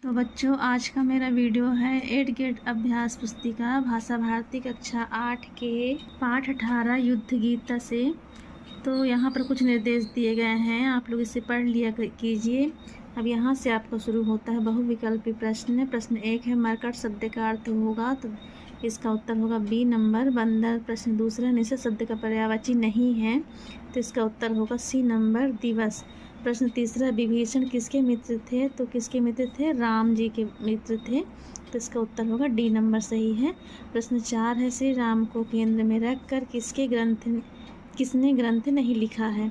तो बच्चों, आज का मेरा वीडियो है 8 ग्रेड अभ्यास पुस्तिका भाषा भारती कक्षा 8 के पाठ 18 युद्ध गीता से। तो यहाँ पर कुछ निर्देश दिए गए हैं, आप लोग इसे पढ़ लिया कीजिए। अब यहाँ से आपका शुरू होता है बहुविकल्पी प्रश्न। प्रश्न 1 है, मरकट शब्द का अर्थ होगा, तो इसका उत्तर होगा बी नंबर बंदर। प्रश्न दूसरा, निषेध शब्द का पर्यायवाची नहीं है, तो इसका उत्तर होगा सी नंबर दिवस। प्रश्न तीसरा, विभीषण किसके मित्र थे, तो किसके मित्र थे, राम जी के मित्र थे, तो इसका उत्तर होगा डी नंबर सही है। प्रश्न 4 है, श्री राम को केंद्र में रखकर किसने ग्रंथ नहीं लिखा है,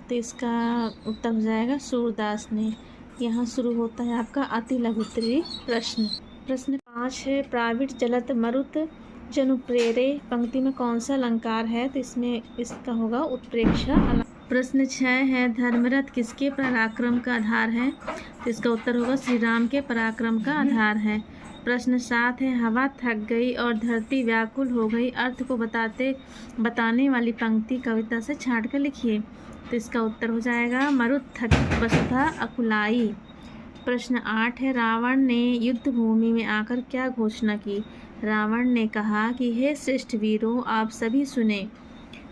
तो इसका उत्तर हो जाएगा सूरदास ने। यहाँ शुरू होता है आपका अति लघुत्तरीय प्रश्न। प्रश्न 5 है, प्राविट चलत मरुत जनुप्रेरे पंक्ति में कौन सा अलंकार है, तो इसमें इसका होगा उत्प्रेक्षा। प्रश्न 6 है, धर्मरथ किसके पराक्रम का आधार है, तो इसका उत्तर होगा श्री राम के पराक्रम का आधार है। प्रश्न 7 है, हवा थक गई और धरती व्याकुल हो गई, अर्थ को बताने वाली पंक्ति कविता से छांट कर लिखिए, तो इसका उत्तर हो जाएगा मरुत थकित वसुधा अकुलाई। प्रश्न 8 है, रावण ने युद्ध भूमि में आकर क्या घोषणा की, रावण ने कहा कि हे श्रेष्ठ वीरों, आप सभी सुने,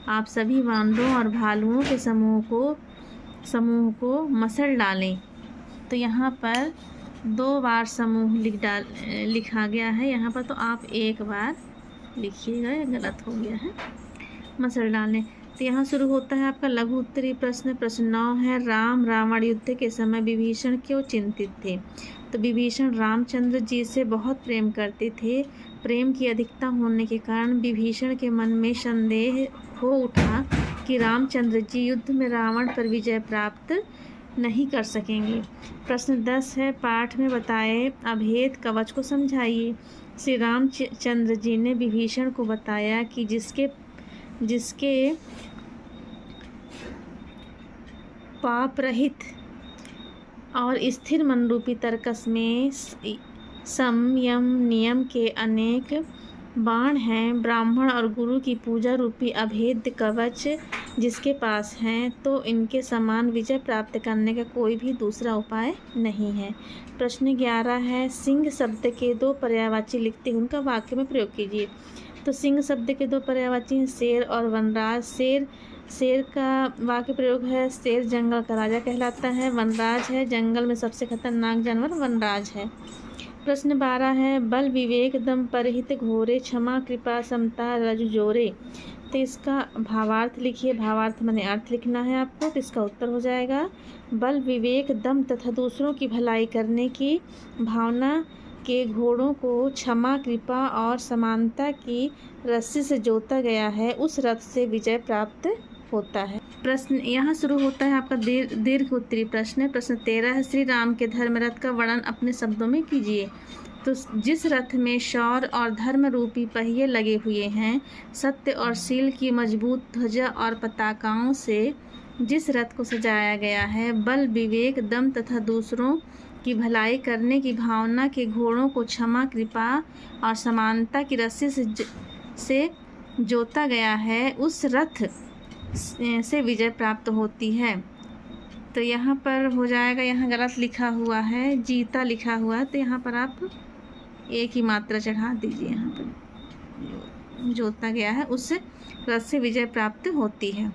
आप सभी वानरों और भालुओं के समूह को मसल डालें। तो यहाँ पर 2 बार समूह लिखा गया है, यहाँ पर तो आप 1 बार लिखिएगा, गलत हो गया है, मसल डालें। तो यहाँ शुरू होता है आपका लघु उत्तरीय प्रश्न। प्रश्न 9 है, राम रावण युद्ध के समय विभीषण क्यों चिंतित थे, तो विभीषण रामचंद्र जी से बहुत प्रेम करते थे। प्रेम की अधिकता होने के कारण विभीषण के मन में संदेह हो उठा कि रामचंद्र जी युद्ध में रावण पर विजय प्राप्त नहीं कर सकेंगे। प्रश्न 10 है, पाठ में बताए अभेद कवच को समझाइए। श्री रामचंद्र जी ने विभीषण को बताया कि जिसके पाप रहित और स्थिर मनरूपी तर्कस में संयम नियम के अनेक बाण हैं, ब्राह्मण और गुरु की पूजा रूपी अभेद कवच जिसके पास हैं, तो इनके समान विजय प्राप्त करने का कोई भी दूसरा उपाय नहीं है। प्रश्न 11 है, सिंह शब्द के 2 पर्यायवाची लिखते हैं, उनका वाक्य में प्रयोग कीजिए। तो सिंह शब्द के 2 पर्यायवाची हैं शेर और वनराज। शेर का वाक्य प्रयोग है, शेर जंगल का राजा कहलाता है, वनराज है जंगल में सबसे खतरनाक जानवर वनराज है। प्रश्न 12 है, बल विवेक दम परहित घोरे, क्षमा कृपा समता रजु जोरे, तो इसका भावार्थ लिखिए। भावार्थ माने अर्थ लिखना है आपको, तो इसका उत्तर हो जाएगा बल विवेक दम तथा दूसरों की भलाई करने की भावना के घोड़ों को क्षमा कृपा और समानता की रस्सी से जोता गया है, उस रथ से विजय प्राप्त होता है। प्रश्न यहाँ शुरू होता है आपका दीर्घ उत्तरीय प्रश्न। प्रश्न 13 है, श्री राम के धर्मरथ का वर्णन अपने शब्दों में कीजिए। तो जिस रथ में शौर्य और धर्म रूपी पहिए लगे हुए हैं, सत्य और शील की मजबूत ध्वजा और पताकाओं से जिस रथ को सजाया गया है, बल विवेक दम तथा दूसरों की भलाई करने की भावना के घोड़ों को क्षमा कृपा और समानता की रस्सी से जोता गया है, उस रथ से विजय प्राप्त होती है। तो यहाँ पर हो जाएगा, यहाँ गलत लिखा हुआ है, जीता लिखा हुआ है, तो यहाँ पर आप 1 ही मात्रा चढ़ा दीजिए। यहाँ पर जोता गया है, उस रथ से विजय प्राप्त होती है।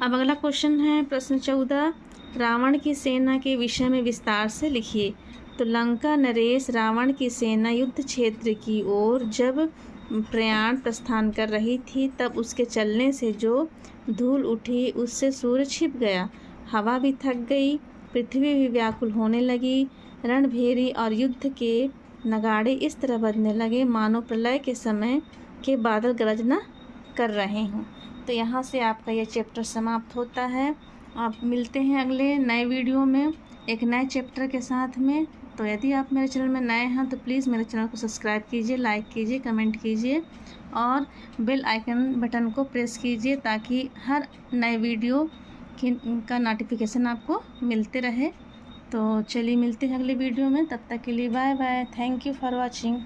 अब अगला क्वेश्चन है प्रश्न 14, रावण की सेना के विषय में विस्तार से लिखिए। तो लंका नरेश रावण की सेना युद्ध क्षेत्र की ओर जब प्रस्थान कर रही थी, तब उसके चलने से जो धूल उठी उससे सूर्य छिप गया, हवा भी थक गई, पृथ्वी भी व्याकुल होने लगी, रणभेरी और युद्ध के नगाड़े इस तरह बजने लगे मानो प्रलय के समय के बादल गरजना कर रहे हों। तो यहाँ से आपका यह चैप्टर समाप्त होता है। आप मिलते हैं अगले नए वीडियो में एक नए चैप्टर के साथ में। तो यदि आप मेरे चैनल में नए हैं तो प्लीज़ मेरे चैनल को सब्सक्राइब कीजिए, लाइक कीजिए, कमेंट कीजिए और बेल आइकन बटन को प्रेस कीजिए, ताकि हर नए वीडियो का नोटिफिकेशन आपको मिलते रहे। तो चलिए मिलते हैं अगले वीडियो में, तब तक के लिए bye bye. Thank you for watching.